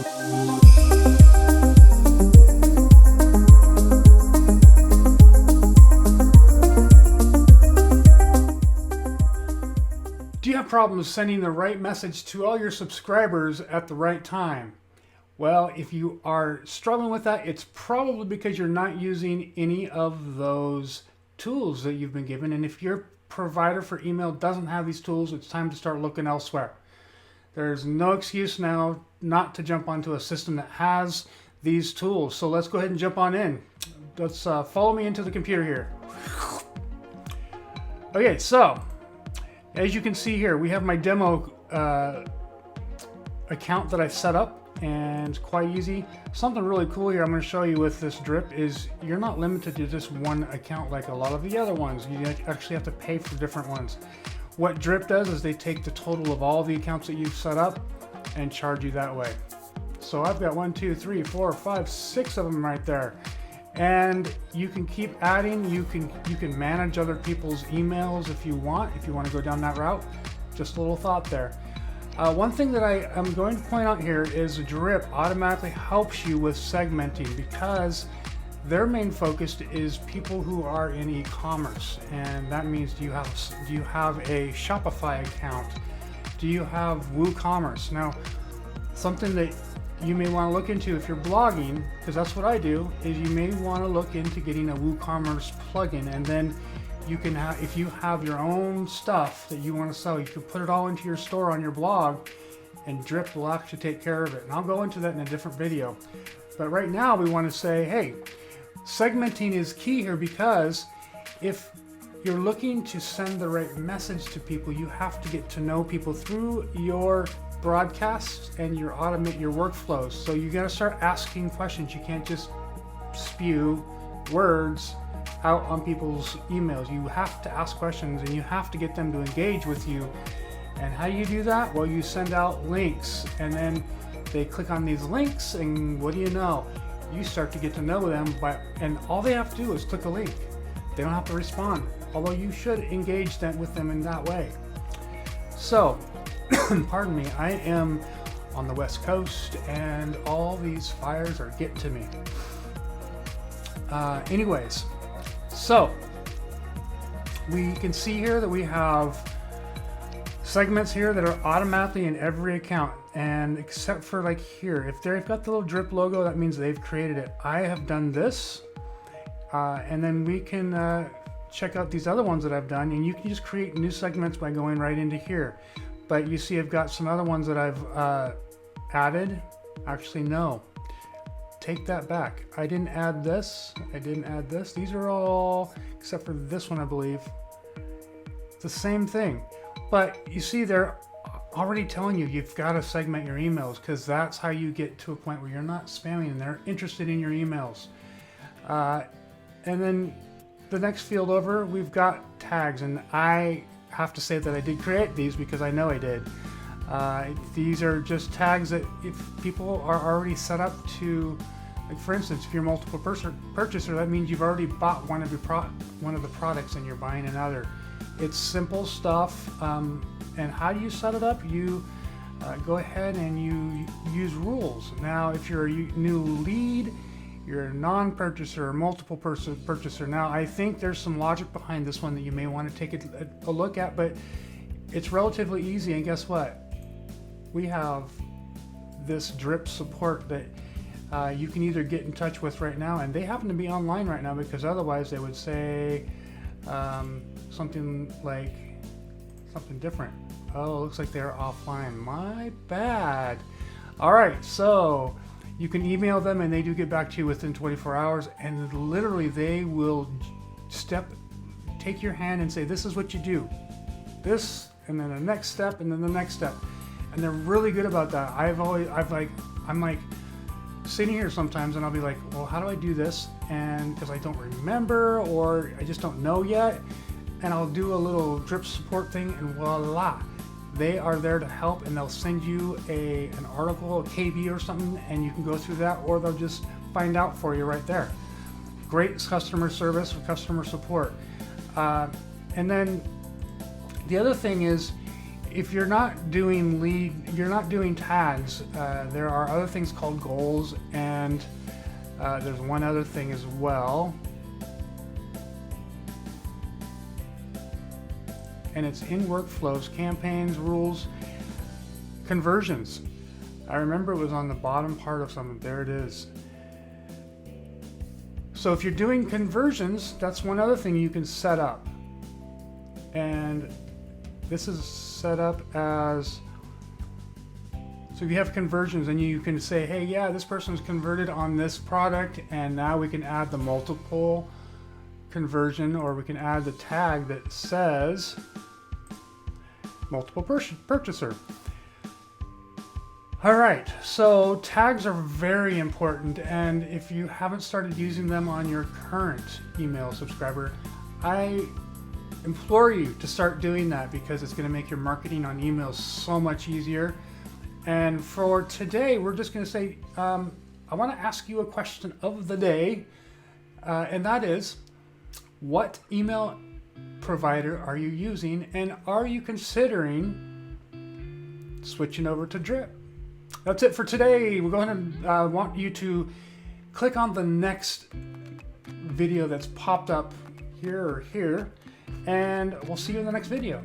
Do you have problems sending the right message to all your subscribers at the right time? Well, if you are struggling with that, it's probably because you're not using any of those tools that you've been given. And if your provider for email doesn't have these tools, it's time to start looking elsewhere. There's no excuse now not to jump onto a system that has these tools. So let's go ahead and jump on in. Let's follow me into the computer here. Okay, so as you can see here, we have my demo account that I've set up, and it's quite easy. Something really cool here I'm going to show you with this drip is you're not limited to just one account like a lot of the other ones. You actually have to pay for different ones. What drip does is they take the total of all the accounts that you've set up and charge you that way. So I've got 1, 2, 3, 4, 5, 6 of them right there. And you can keep adding. You can manage other people's emails if you want to go down that route. Just a little thought there. One thing that I am going to point out here is drip automatically helps you with segmenting because their main focus is people who are in e-commerce, and that means do you have a Shopify account? Do you have WooCommerce? Now, something that you may want to look into if you're blogging, because that's what I do, is you may want to look into getting a WooCommerce plugin, and then you can have, if you have your own stuff that you want to sell, you can put it all into your store on your blog, and drip will actually take care of it. And I'll go into that in a different video. But right now we want to say, hey, segmenting is key here, because if you're looking to send the right message to people, you have to get to know people through your broadcasts and automate your workflows. So you got to start asking questions. You can't just spew words out on people's emails. You have to ask questions, and you have to get them to engage with you. And how do you do that? Well, you send out links, and then they click on these links, and what do you know? You start to get to know them, and all they have to do is click a link. They don't have to respond, although you should engage with them in that way. So, pardon me, I am on the West Coast, and all these fires are getting to me. Anyways, so we can see here that we have segments here that are automatically in every account, and except for like here, if they've got the little drip logo, that means they've created it. I have done this, and then we can check out these other ones that I've done, and you can just create new segments by going right into here. But you see I've got some other ones that I've added. Actually, no. Take that back. I didn't add this. I didn't add this. These are all, except for this one, I believe, the same thing. But you see they're already telling you you've got to segment your emails, because that's how you get to a point where you're not spamming and they're interested in your emails. And then the next field over, we've got tags, and I have to say that I did create these because I know I did. These are just tags that if people are already set up to, like for instance, if you're a multiple purchaser, that means you've already bought one of the products and you're buying another. It's simple stuff. And how do you set it up? You go ahead and you use rules. Now, if you're a new lead, you're a non-purchaser or multiple purchaser. Now, I think there's some logic behind this one that you may want to take a look at, but it's relatively easy. And guess what? We have this drip support that you can either get in touch with right now, and they happen to be online right now, because otherwise they would say something different. Oh, looks like they're offline. My bad. All right, so you can email them, and they do get back to you within 24 hours, and literally they will take your hand and say, this is what you do. This, and then the next step, and then the next step. And they're really good about that. I'm like sitting here sometimes, and I'll be like, well, how do I do this? And because I don't remember, or I just don't know yet, and I'll do a little drip support thing, and voila, they are there to help, and they'll send you an article, a KB or something, and you can go through that, or they'll just find out for you right there. Great customer service or customer support. And then the other thing is, if you're not doing tags, there are other things called goals, and there's one other thing as well. And it's in workflows, campaigns, rules, conversions. I remember it was on the bottom part of something. There it is. So if you're doing conversions, that's one other thing you can set up. And this is set up as, so if you have conversions and you can say, hey, yeah, this person's converted on this product, and now we can add the multiple conversion, or we can add the tag that says multiple purchaser. All right, so tags are very important, and if you haven't started using them on your current email subscriber, I implore you to start doing that, because it's going to make your marketing on emails so much easier. And for today, we're just going to say, I want to ask you a question of the day, and that is, what email provider are you using, and are you considering switching over to Drip? That's it for today. We're going to want you to click on the next video that's popped up here or here, and we'll see you in the next video.